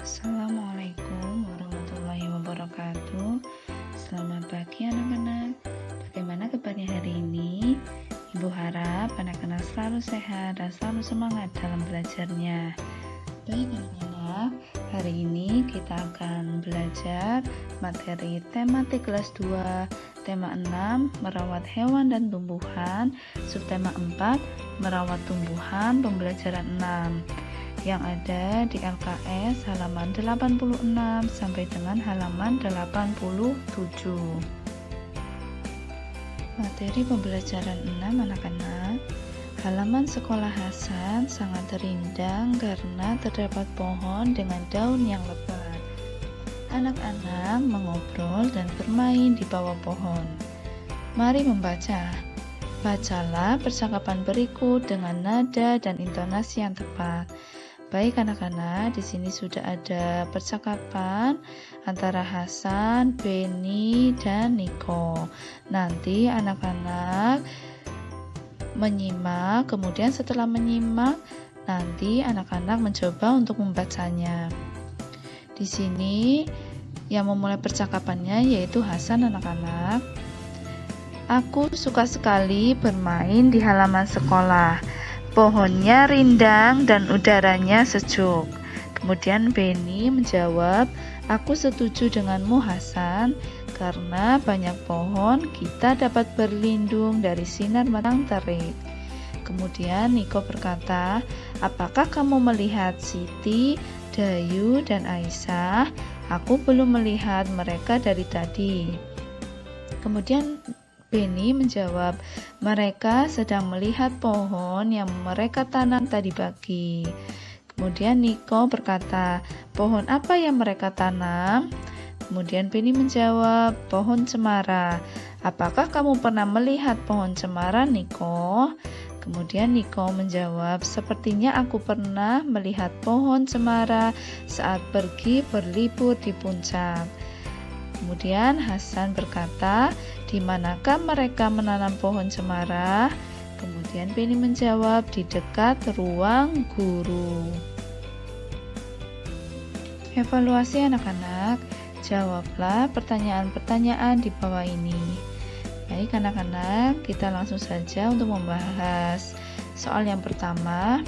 Assalamualaikum warahmatullahi wabarakatuh. Selamat pagi anak-anak. Bagaimana kabarnya hari ini? Ibu harap anak-anak selalu sehat dan selalu semangat dalam belajarnya. Baik anak-anak, hari ini kita akan belajar materi tematik kelas 2, tema 6, merawat hewan dan tumbuhan, subtema 4, merawat tumbuhan, pembelajaran 6. Yang ada di LKS halaman 86 sampai dengan halaman 87. Materi pembelajaran 6 anak-anak. Halaman sekolah Hasan sangat rindang karena terdapat pohon dengan daun yang lebat. Anak-anak mengobrol dan bermain di bawah pohon. Mari membaca. Bacalah percakapan berikut dengan nada dan intonasi yang tepat. Baik anak-anak, di sini sudah ada percakapan antara Hasan, Beni, dan Niko. Nanti anak-anak menyimak, kemudian setelah menyimak, nanti anak-anak mencoba untuk membacanya. Di sini yang memulai percakapannya yaitu Hasan anak-anak. Aku suka sekali bermain di halaman sekolah. Pohonnya rindang dan udaranya sejuk. Kemudian Beni menjawab, aku setuju denganmu Hasan, karena banyak pohon kita dapat berlindung dari sinar matahari terik. Kemudian Niko berkata, apakah kamu melihat Siti, Dayu, dan Aisyah? Aku belum melihat mereka dari tadi. Kemudian Beni menjawab, mereka sedang melihat pohon yang mereka tanam tadi pagi. Kemudian Niko berkata, pohon apa yang mereka tanam? Kemudian Beni menjawab, pohon cemara. Apakah kamu pernah melihat pohon cemara, Niko? Kemudian Niko menjawab, sepertinya aku pernah melihat pohon cemara saat pergi berlibur di puncak. Kemudian Hasan berkata, di manakah mereka menanam pohon cemara? Kemudian Beni menjawab, di dekat ruang guru. Evaluasi anak-anak, jawablah pertanyaan-pertanyaan di bawah ini. Baik anak-anak, kita langsung saja untuk membahas soal yang pertama.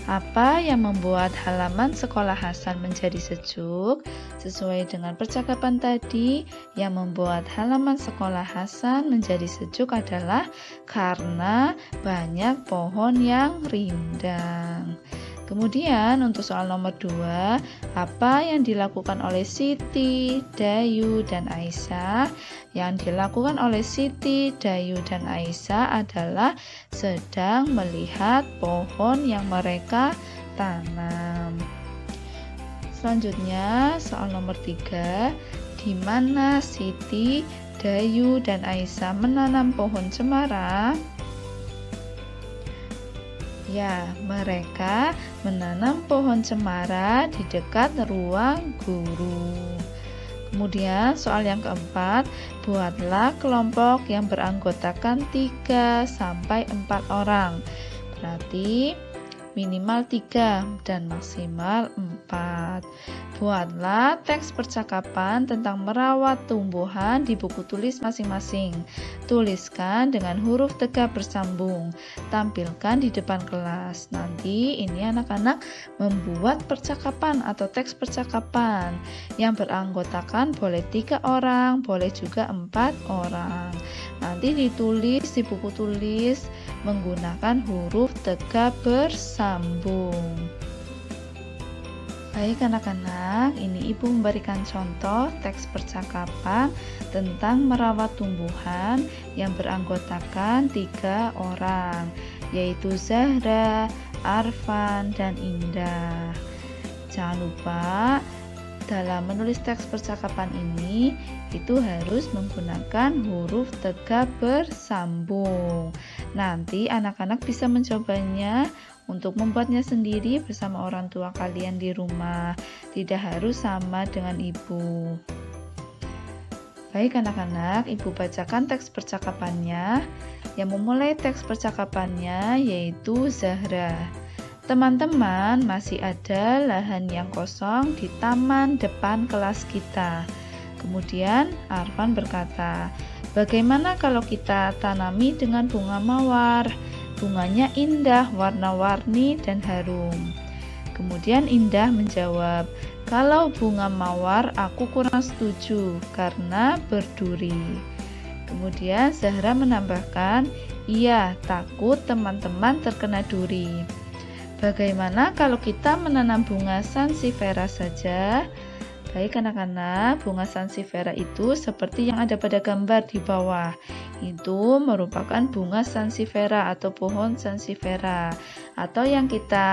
Apa yang membuat halaman sekolah Hasan menjadi sejuk? Sesuai dengan percakapan tadi, yang membuat halaman sekolah Hasan menjadi sejuk adalah karena banyak pohon yang rindang. Kemudian untuk soal nomor 2, apa yang dilakukan oleh Siti, Dayu, dan Aisyah? Yang dilakukan oleh Siti, Dayu, dan Aisyah adalah sedang melihat pohon yang mereka tanam. Selanjutnya soal nomor 3, di mana Siti, Dayu, dan Aisyah menanam pohon cemara? Ya, mereka menanam pohon cemara di dekat ruang guru. Kemudian soal yang keempat, buatlah kelompok yang beranggotakan 3 sampai 4 orang. Berarti minimal 3 dan maksimal 4. Buatlah teks percakapan tentang merawat tumbuhan di buku tulis masing-masing. Tuliskan dengan huruf tegap bersambung. Tampilkan di depan kelas. Nanti ini anak-anak membuat percakapan atau teks percakapan yang beranggotakan boleh 3 orang, boleh juga 4 orang. Nanti ditulis di buku tulis menggunakan huruf tegap bersambung. Baik anak-anak, ini Ibu memberikan contoh teks percakapan tentang merawat tumbuhan yang beranggotakan 3 orang, yaitu Zahra, Arfan, dan Indah. Jangan lupa dalam menulis teks percakapan ini itu harus menggunakan huruf tegap bersambung. Nanti anak-anak bisa mencobanya untuk membuatnya sendiri bersama orang tua kalian di rumah. Tidak harus sama dengan ibu. Baik anak-anak, ibu bacakan teks percakapannya. Yang memulai teks percakapannya yaitu Zahra. Teman-teman, masih ada lahan yang kosong di taman depan kelas kita. Kemudian Arfan berkata, bagaimana kalau kita tanami dengan bunga mawar? Bunganya indah, warna-warni, dan harum. Kemudian Indah menjawab, kalau bunga mawar aku kurang setuju karena berduri. Kemudian Zahra menambahkan, iya, takut teman-teman terkena duri. Bagaimana kalau kita menanam bunga sansevieria saja? Baik anak-anak, bunga sansevieria itu seperti yang ada pada gambar di bawah. Itu merupakan bunga sansevieria atau pohon sansevieria, atau yang kita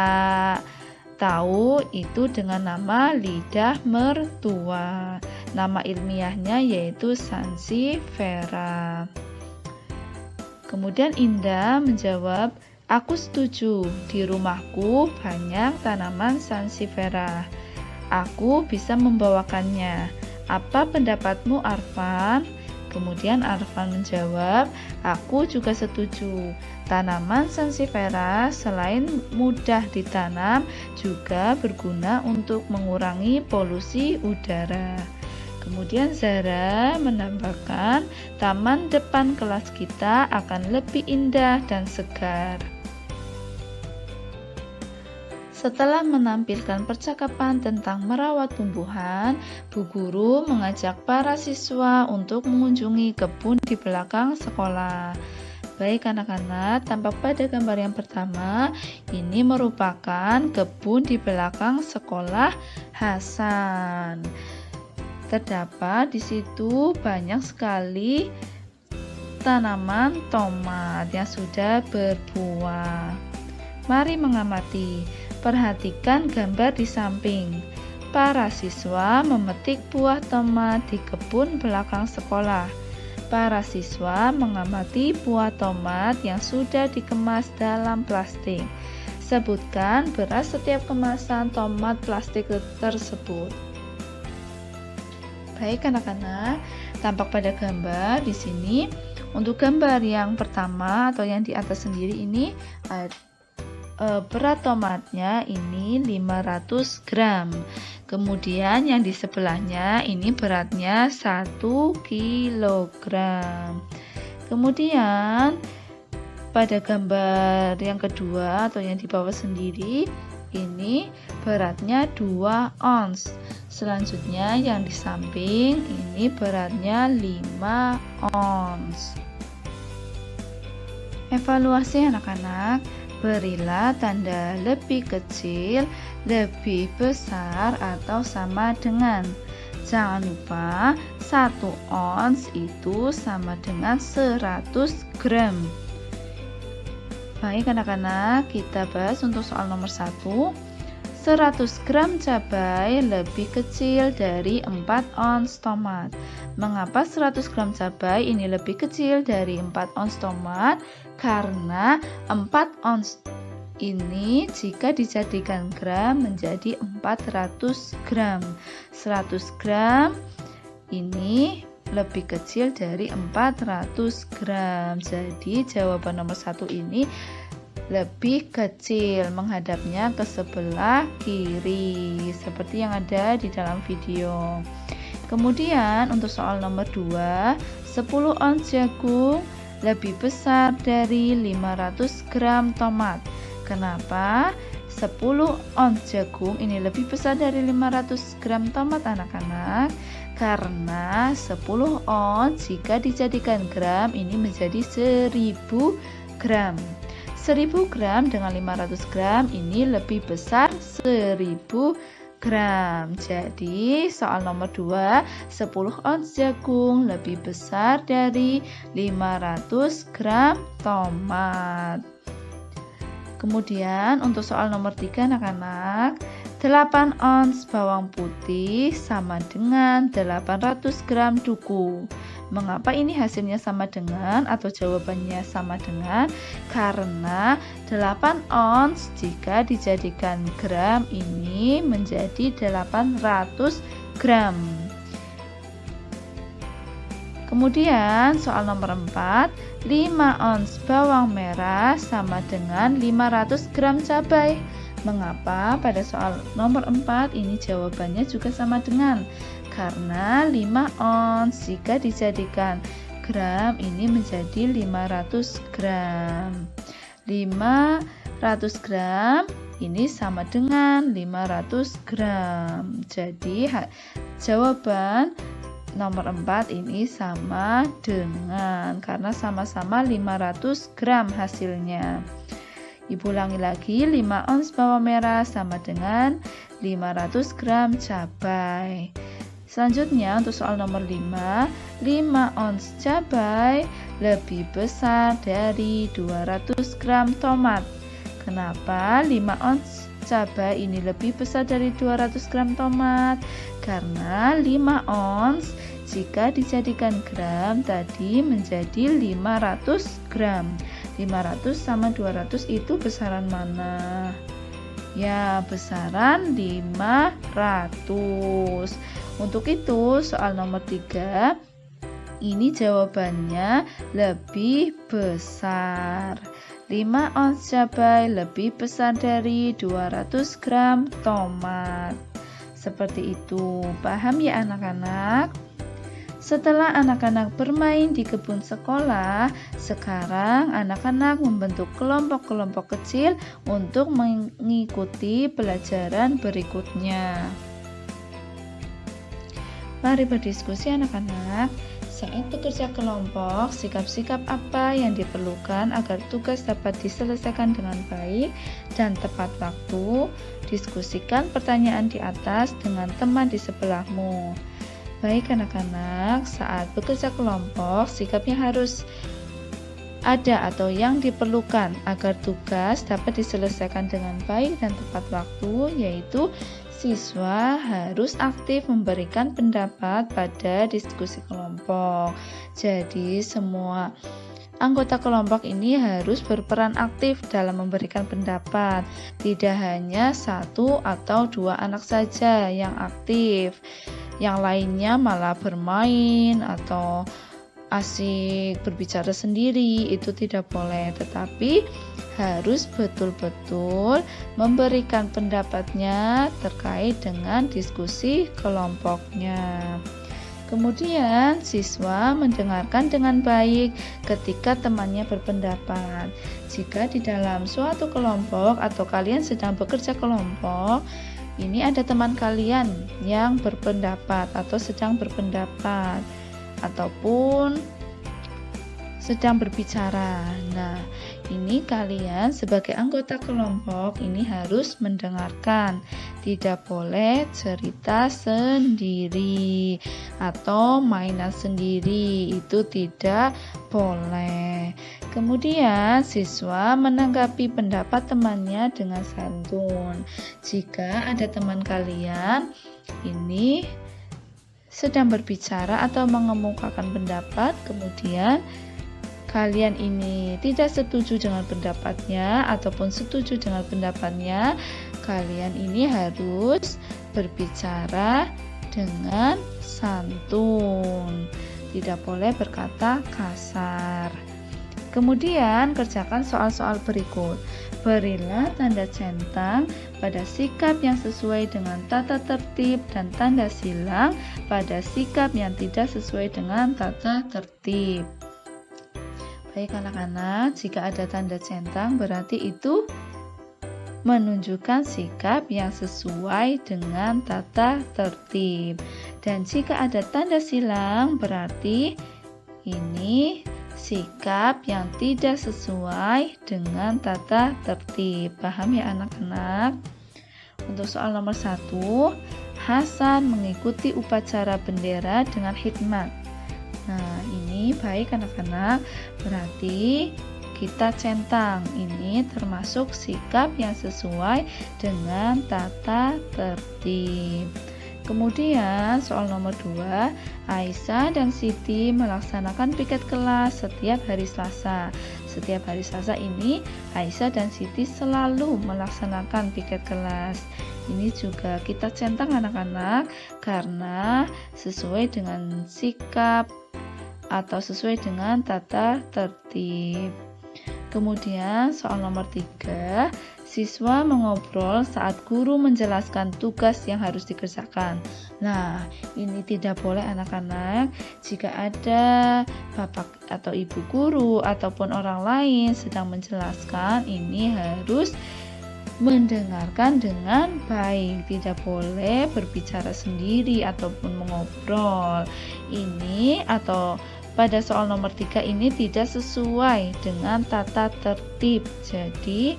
tahu itu dengan nama lidah mertua. Nama ilmiahnya yaitu sansevieria. Kemudian Indah menjawab, aku setuju, di rumahku banyak tanaman sansevieria. Aku bisa membawakannya. Apa pendapatmu, Arfan? Kemudian Arfan menjawab, aku juga setuju. Tanaman sansevieria selain mudah ditanam, juga berguna untuk mengurangi polusi udara. Kemudian Zahra menambahkan, taman depan kelas kita akan lebih indah dan segar. Setelah menampilkan percakapan tentang merawat tumbuhan, Bu Guru mengajak para siswa untuk mengunjungi kebun di belakang sekolah. Baik anak-anak, tampak pada gambar yang pertama, ini merupakan kebun di belakang sekolah Hasan. Terdapat di situ banyak sekali tanaman tomat yang sudah berbuah. Mari mengamati. Perhatikan gambar di samping. Para siswa memetik buah tomat di kebun belakang sekolah. Para siswa mengamati buah tomat yang sudah dikemas dalam plastik. Sebutkan beras setiap kemasan tomat plastik tersebut. Baik anak-anak, tampak pada gambar di sini. Untuk gambar yang pertama atau yang di atas sendiri ini berat tomatnya ini 500 gram. Kemudian yang di sebelahnya ini beratnya 1 kilogram. Kemudian pada gambar yang kedua atau yang di bawah sendiri ini beratnya 2 ons. Selanjutnya yang di samping ini beratnya 5 ons. Evaluasi anak-anak, berilah tanda lebih kecil, lebih besar, atau sama dengan. Jangan lupa 1 ons itu sama dengan 100 gram. Baik anak-anak, kita bahas untuk soal nomor 1. 100 gram cabai lebih kecil dari 4 ons tomat. Mengapa 100 gram cabai ini lebih kecil dari 4 ons tomat? Karena 4 ons ini jika dijadikan gram menjadi 400 gram. 100 gram ini lebih kecil dari 400 gram. Jadi jawaban nomor 1 ini lebih kecil, menghadapnya ke sebelah kiri seperti yang ada di dalam video. Kemudian untuk soal nomor 2, 10 ons jagung lebih besar dari 500 gram tomat. Kenapa 10 ons jagung ini lebih besar dari 500 gram tomat anak-anak? Karena 10 ons jika dijadikan gram ini menjadi 1000 gram. 1000 gram dengan 500 gram ini lebih besar 1000 gram. Jadi soal nomor 2, 10 ons jagung lebih besar dari 500 gram tomat. Kemudian untuk soal nomor 3 anak-anak, 8 ons bawang putih sama dengan 800 gram duku. Mengapa ini hasilnya sama dengan atau jawabannya sama dengan? Karena 8 ons jika dijadikan gram ini menjadi 800 gram. Kemudian soal nomor 4, 5 ons bawang merah sama dengan 500 gram cabai. Mengapa pada soal nomor 4 ini jawabannya juga sama dengan? Karena 5 ons jika dijadikan gram ini menjadi 500 gram. 500 gram ini sama dengan 500 gram. Jadi jawaban nomor 4 ini sama dengan, karena sama-sama 500 gram hasilnya. Ibu ulangi lagi, 5 ons bawang merah sama dengan 500 gram cabai. Selanjutnya untuk soal nomor 5, 5 ons cabai lebih besar dari 200 gram tomat. Kenapa 5 ons cabai ini lebih besar dari 200 gram tomat? Karena 5 ons jika dijadikan gram tadi menjadi 500 gram. 500 sama 200 itu besaran mana? Ya, besaran 500. Untuk itu, soal nomor 3 ini jawabannya lebih besar. 5 ons cabai lebih besar dari 200 gram tomat. Seperti itu. Paham ya anak-anak? Setelah anak-anak bermain di kebun sekolah, sekarang anak-anak membentuk kelompok-kelompok kecil untuk mengikuti pelajaran berikutnya. Mari berdiskusi anak-anak. Saat bekerja kelompok, sikap-sikap apa yang diperlukan agar tugas dapat diselesaikan dengan baik dan tepat waktu? Diskusikan pertanyaan di atas dengan teman di sebelahmu. Baik anak-anak, saat bekerja kelompok, sikapnya harus ada atau yang diperlukan agar tugas dapat diselesaikan dengan baik dan tepat waktu, yaitu siswa harus aktif memberikan pendapat pada diskusi kelompok. Jadi semua anggota kelompok ini harus berperan aktif dalam memberikan pendapat. Tidak hanya 1 atau 2 anak saja yang aktif, yang lainnya malah bermain atau asik berbicara sendiri, itu tidak boleh, tetapi harus betul-betul memberikan pendapatnya terkait dengan diskusi kelompoknya. Kemudian siswa mendengarkan dengan baik ketika temannya berpendapat. Jika di dalam suatu kelompok atau kalian sedang bekerja kelompok, ini ada teman kalian yang berpendapat atau sedang berpendapat ataupun sedang berbicara. Nah, ini kalian sebagai anggota kelompok ini harus mendengarkan. Tidak boleh cerita sendiri atau mainan sendiri, itu tidak boleh. Kemudian siswa menanggapi pendapat temannya dengan santun. Jika ada teman kalian ini sedang berbicara atau mengemukakan pendapat, kemudian kalian ini tidak setuju dengan pendapatnya ataupun setuju dengan pendapatnya, kalian ini harus berbicara dengan santun. Tidak boleh berkata kasar. Kemudian kerjakan soal-soal berikut. Berilah tanda centang pada sikap yang sesuai dengan tata tertib dan tanda silang pada sikap yang tidak sesuai dengan tata tertib. Baik anak-anak, jika ada tanda centang berarti itu menunjukkan sikap yang sesuai dengan tata tertib. Dan jika ada tanda silang berarti ini sikap yang tidak sesuai dengan tata tertib. Paham ya anak-anak? Untuk soal nomor 1, Hasan mengikuti upacara bendera dengan hikmat. Nah, ini baik anak-anak, berarti kita centang. Ini termasuk sikap yang sesuai dengan tata tertib. Kemudian soal nomor 2, Aisyah dan Siti melaksanakan piket kelas setiap hari Selasa. Setiap hari Selasa ini Aisyah dan Siti selalu melaksanakan piket kelas. Ini juga kita centang anak-anak karena sesuai dengan sikap atau sesuai dengan tata tertib. Kemudian soal nomor 3, Siswa mengobrol saat guru menjelaskan tugas yang harus dikerjakan. Nah, ini tidak boleh anak-anak. Jika ada bapak atau ibu guru ataupun orang lain sedang menjelaskan, ini harus mendengarkan dengan baik, tidak boleh berbicara sendiri ataupun mengobrol. Ini atau pada soal nomor 3 ini tidak sesuai dengan tata tertib, jadi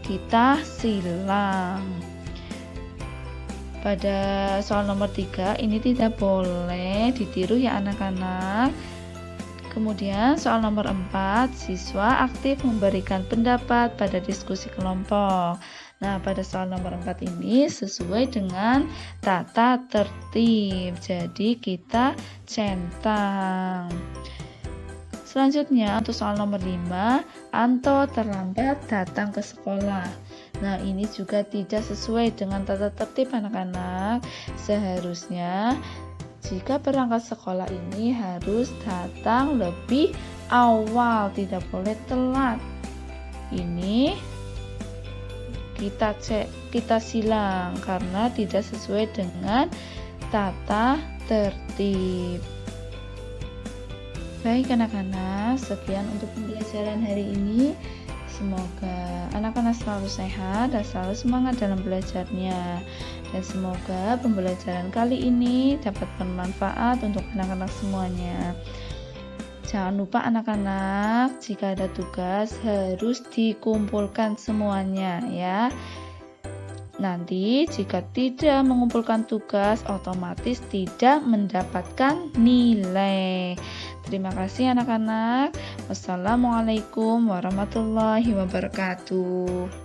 kita silang. Pada soal nomor 3 ini tidak boleh ditiru ya anak-anak. Kemudian soal nomor 4, siswa aktif memberikan pendapat pada diskusi kelompok. Nah, pada soal nomor 4 ini sesuai dengan tata tertib. Jadi kita centang. Selanjutnya untuk soal nomor 5, Anto terlambat datang ke sekolah. Nah, ini juga tidak sesuai dengan tata tertib anak-anak. Seharusnya jika berangkat sekolah ini harus datang lebih awal, tidak boleh telat. Ini kita silang karena tidak sesuai dengan tata tertib. Baik anak-anak, sekian untuk pembelajaran hari ini. Semoga anak-anak selalu sehat dan selalu semangat dalam belajarnya. Dan semoga pembelajaran kali ini dapat bermanfaat untuk anak-anak semuanya. Jangan lupa anak-anak, jika ada tugas harus dikumpulkan semuanya ya. Nanti jika tidak mengumpulkan tugas, otomatis tidak mendapatkan nilai. Terima kasih anak-anak. Wassalamualaikum warahmatullahi wabarakatuh.